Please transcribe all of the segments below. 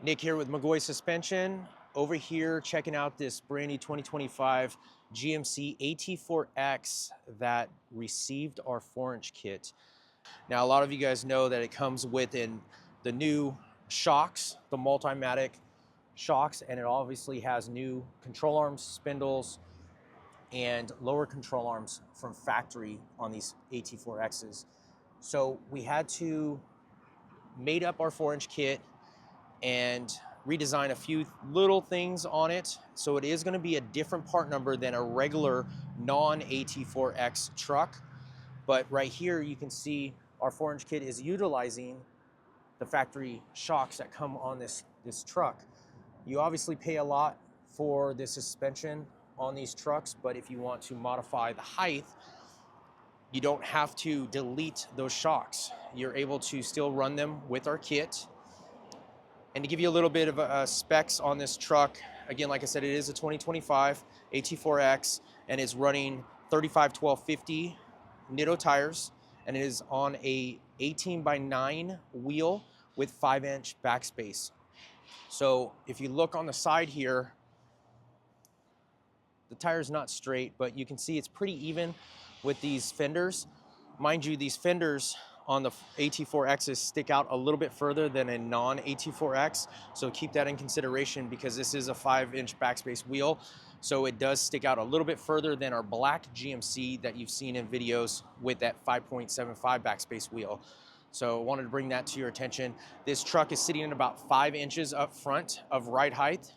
Nick here with McGaughys Suspension. Over here checking out this brand new 2025 GMC AT4X that received our 4-inch kit. Now, a lot of you guys know that it comes with the new shocks, the Multimatic shocks, and it obviously has new control arms, spindles, and lower control arms from factory on these AT4Xs. So we had to made up our 4-inch kit and redesign a few little things on it. So it is going to be a different part number than a regular non-AT4X truck. But right here you can see our 4-inch kit is utilizing the factory shocks that come on this truck. You obviously pay a lot for the suspension on these trucks, but if you want to modify the height, you don't have to delete those shocks. You're able to still run them with our kit. And to give you a little bit of specs on this truck, again, like I said, it is a 2025 AT4X and is running 35/12/50 Nitto tires, and it is on a 18/9 wheel with 5-inch backspace. So if you look on the side here, the tire's not straight, but you can see it's pretty even with these fenders. Mind you, these fenders on the AT4Xs stick out a little bit further than a non-AT4X, so keep that in consideration because this is a 5-inch backspace wheel, so it does stick out a little bit further than our black GMC that you've seen in videos with that 5.75 backspace wheel. So I wanted to bring that to your attention. This truck is sitting at about 5 inches up front of ride height,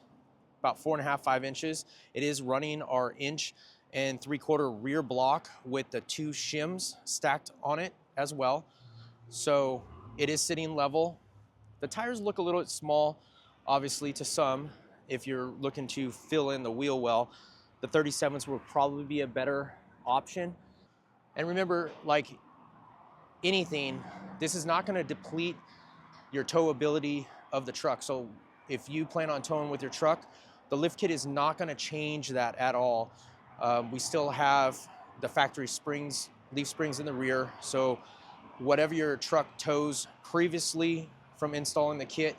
about 4.5, 5 inches. It is running our 1.75-inch rear block with the 2 shims stacked on it as well. So it is sitting level. The tires look a little bit small, obviously, to some. If you're looking to fill in the wheel well, the 37s will probably be a better option. And remember, like anything, this is not going to deplete your towability of the truck. So if you plan on towing with your truck, the lift kit is not going to change that at all. We still have the factory springs, leaf springs in the rear. So whatever your truck tows previously from installing the kit,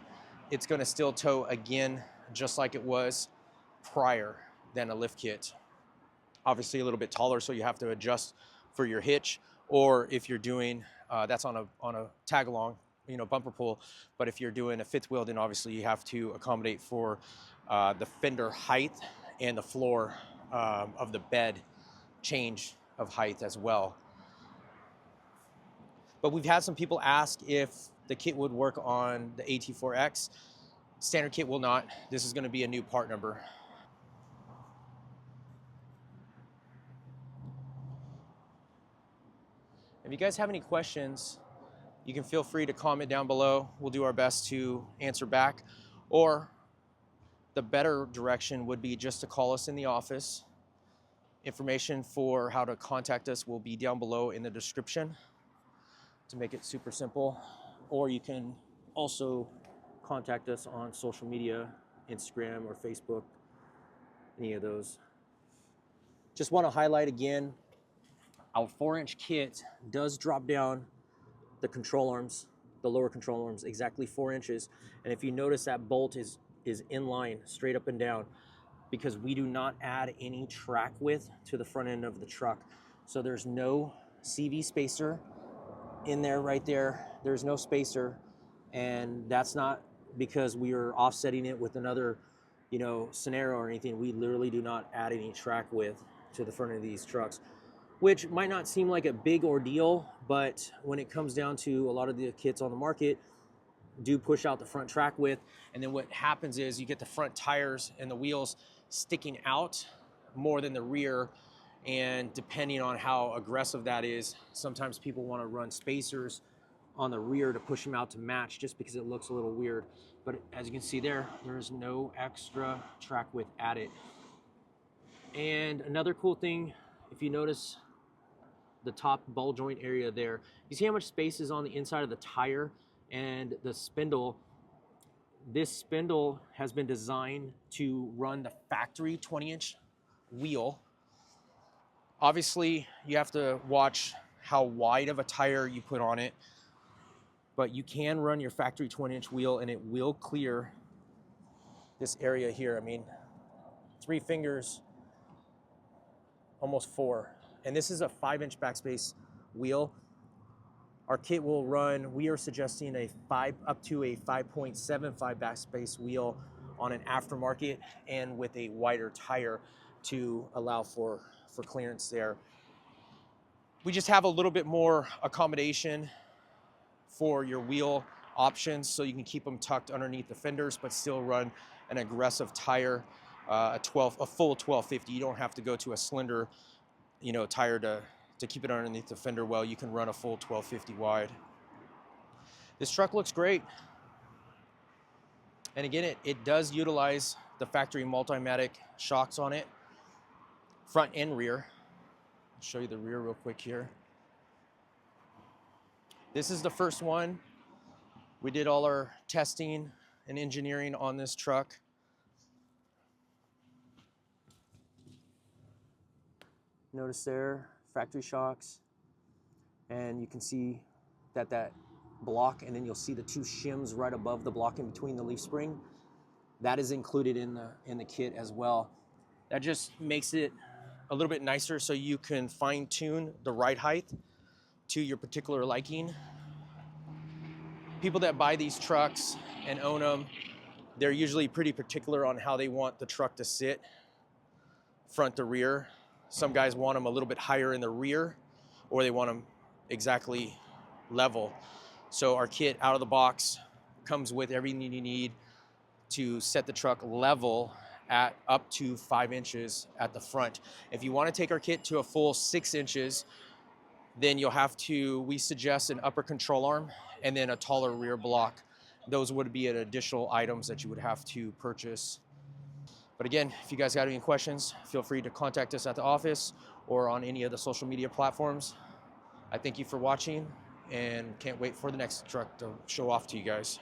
it's going to still tow again, just like it was prior than a lift kit. Obviously a little bit taller, so you have to adjust for your hitch, or if you're doing, that's on a tag along, bumper pull. But if you're doing a fifth wheel, then obviously you have to accommodate for the fender height and the floor of the bed change of height as well. But we've had some people ask if the kit would work on the AT4X. Standard kit will not. This is going to be a new part number. If you guys have any questions, you can feel free to comment down below. We'll do our best to answer back. Or the better direction would be just to call us in the office. Information for how to contact us will be down below in the description to make it super simple. Or you can also contact us on social media, Instagram or Facebook, any of those. Just want to highlight again, our 4-inch kit does drop down the control arms, the lower control arms, exactly 4 inches. And if you notice, that bolt is in line, straight up and down, because we do not add any track width to the front end of the truck. So there's no CV spacer in there, right there. There's no spacer, and that's not because we are offsetting it with another, scenario or anything. We literally do not add any track width to the front of these trucks, which might not seem like a big ordeal, but when it comes down to a lot of the kits on the market, do push out the front track width, and then what happens is you get the front tires and the wheels sticking out more than the rear, and depending on how aggressive that is, sometimes people want to run spacers on the rear to push them out to match, just because it looks a little weird. But as you can see there is no extra track width added. And another cool thing, if you notice the top ball joint area there, you see how much space is on the inside of the tire and the spindle. This spindle has been designed to run the factory 20-inch wheel. Obviously, you have to watch how wide of a tire you put on it, but you can run your factory 20-inch wheel and it will clear this area here. I mean, 3 fingers, almost 4. And this is a 5-inch backspace wheel. Our kit will run, we are suggesting up to a 5.75 backspace wheel on an aftermarket and with a wider tire to allow for clearance there. We just have a little bit more accommodation for your wheel options, so you can keep them tucked underneath the fenders but still run an aggressive tire, a full 1250. You don't have to go to a slender, tire to keep it underneath the fender well. You can run a full 1250 wide. This truck looks great. And again, it does utilize the factory Multimatic shocks on it, front and rear. I'll show you the rear real quick here. This is the first one. We did all our testing and engineering on this truck. Notice there, factory shocks, and you can see that block, and then you'll see the 2 shims right above the block in between the leaf spring. That is included in the kit as well. That just makes it a little bit nicer so you can fine tune the ride height to your particular liking. People that buy these trucks and own them, they're usually pretty particular on how they want the truck to sit, front to rear. Some guys want them a little bit higher in the rear, or they want them exactly level. So our kit out of the box comes with everything you need to set the truck level at up to 5 inches at the front. If you want to take our kit to a full 6 inches, then we suggest an upper control arm and then a taller rear block. Those would be additional items that you would have to purchase. But again, if you guys got any questions, feel free to contact us at the office or on any of the social media platforms. I thank you for watching and can't wait for the next truck to show off to you guys.